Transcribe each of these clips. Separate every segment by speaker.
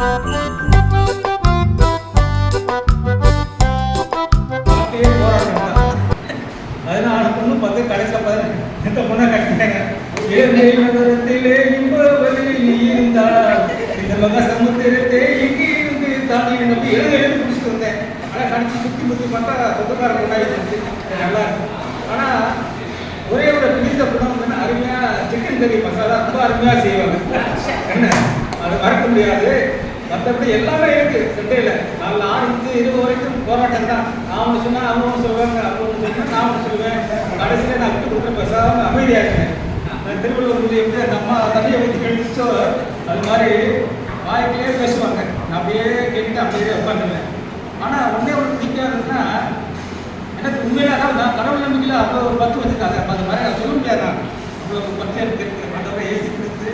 Speaker 1: 16 பொண்ணு 10 கடைசியில் 18 பொண்ணை கட்டிட்டாங்க. நகரத்திலே இன்ப வழியில் நீ இருந்தா இந்த மக சமுத்திரத்தை எங்கே இருந்து தாண்டி நம்பி எழுதி பிடிச்சிட்டு வந்தேன். ஆனால் கடிச்சு சுற்றி முற்றி பார்த்தா சொந்தக்கார கொண்டாடி நல்லா இருக்கும். ஆனால் ஒரே ஒரு பிடித்த குணம் வந்து அருமையாக சிக்கன் கறி மசாலா ரொம்ப அருமையாக செய்வாங்க. என்ன அது மறக்க முடியாது. மற்றபடி எல்லாமே இருக்கு சண்டையில். 4 ஆரம்பித்து 20 வரைக்கும் போராட்டம் தான். நான் ஒன்று சொன்னால் அவங்க ஒன்று சொல்லுவாங்க, அவங்க ஒன்று சொன்னால் நான் ஒன்று சொல்லுவேன். கடைசியில் நான் விட்டு கொடுக்குற பேசாமல் அமைதியாகிட்டேன். திருவள்ளுவர் பூஜை எப்படி அந்த அம்மா தண்ணியை ஊற்றி கழிச்சோ அது மாதிரி வாய்க்கிலே பேசுவாங்க. நான் அப்படியே கேட்டு அப்படியே உட்காந்துருவேன். ஆனால் ஒன்றே ஒன்று பிடிக்காதுன்னா எனக்கு உண்மையில நான் கடவுள் நம்பிக்கையில் அவ்வளோ ஒரு 10 வச்சுருக்காங்க. அந்த மாதிரி நான் சொல்ல முடியாது. நான் அவ்வளோ 10 இருக்கு. அதோட ஏசி கொடுத்து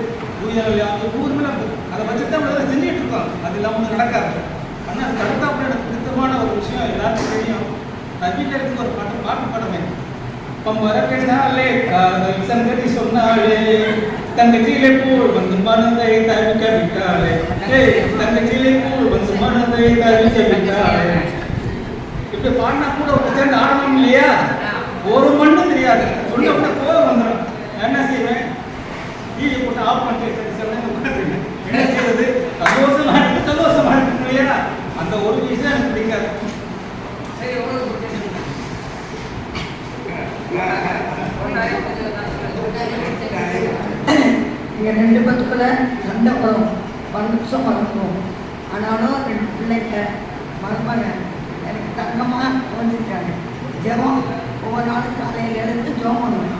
Speaker 1: ஊர்ல அதை வச்சுட்டு தான் நம்ம செஞ்சுட்டு இருக்கோம். அது இல்லாமல் நடக்காது. ஆனால் அது தடுத்தாப்புல எனக்கு பிடித்தமான ஒரு விஷயம் எல்லாருக்கும் தெரியும். நான் வீட்டில் இருக்கு ஒரு பாட்டு பாடுவேன். பம்பரக்கெண்டாலே காதல் சங்கதி சொன்னாலே தங்கச்சியிலே பூள் வந்து மனதை தவிக்க விட்டாலே தங்கச்சியிலே பூள் வந்து மனதை தவிக்க விட்டாலே. இப்படி பாடினா கூட ஒரு சேர்ந்து ஆடணும் இல்லையா? ஒரு மண்ணும் தெரியாது. சொல்ல கூட கோவம் வந்துடும். என்ன செய்வேன்? டிவி போட்டு ஆஃப் பண்ணிட்டு என்ன செய்யறது? சந்தோஷமா இருக்கு இல்லையா? அந்த ஒரு விஷயம் எனக்கு பிடிக்காது.
Speaker 2: இங்கே 2 பேத்துக்குள்ள சண்டை வரும், 1 நிமிஷம் மறந்துடும். ஆனாலும் 2 பிள்ளைங்க மருமக எனக்கு தங்கமாக வந்துருக்காங்க. ஜெபம் ஒவ்வொரு நாளும் காலையில் எழுந்து ஜெபம் பண்ணுவேன்.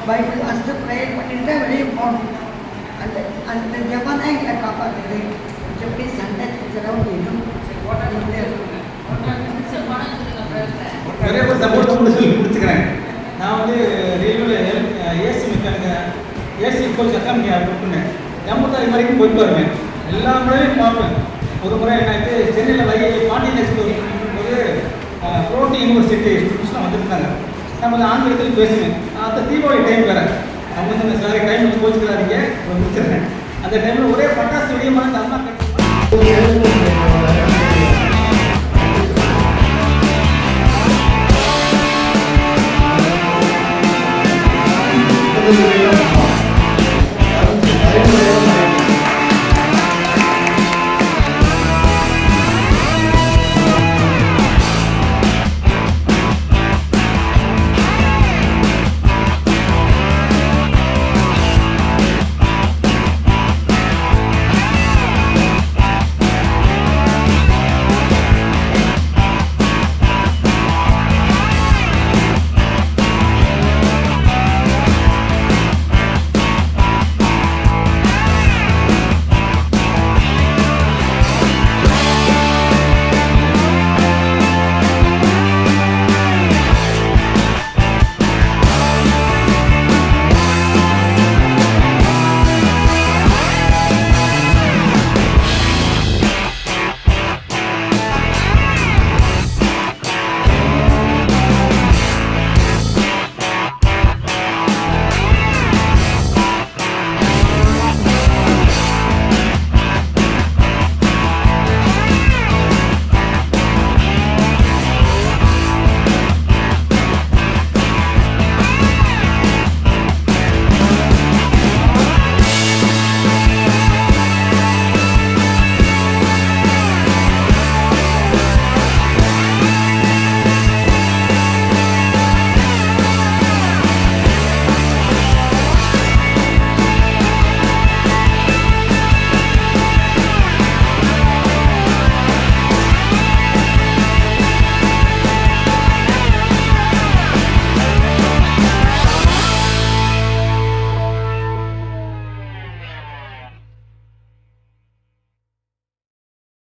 Speaker 2: பைபிள் வாசித்து ப்ரேயர் பண்ணிட்டு தான் வெளியே போகணும். அந்த அந்த ஜெபம் தான் எங்களை காப்பாற்றுது. எப்படி சண்டை சச்சரவு இன்னும்
Speaker 1: நிறைய பேர் சப்போர்ட் சொல்லி முடிச்சுக்கிறேன். நான் வந்து ரயில்வே ஏசி மெக்கானிக்க ஏசி கோச் அகாடமி கொடுத்துனேன். ஜம்முத்தாரி வரைக்கும் போயிட்டு வருவேன். எல்லா முறையும் பார்ப்பேன். ஒரு முறை என்னாச்சு, சென்னையில் பாண்டியன் எக்ஸ்போஸ் போது புரோட்டி யூனிவர்சிட்டி ஸ்டூடெண்ட்ஸ்லாம் வந்துருந்தாங்க. நம்ம ஆங்கிலத்தில் பேசுவேன். அந்த தீபாவளி டைம் வேறு. அவங்க வந்து சாரி டைம் வந்து கோச்சுக்கிறாதீங்க முடிச்சிருக்கேன். அந்த டைமில் ஒரே பட்டாசு வெடியமான அந்த அம்மா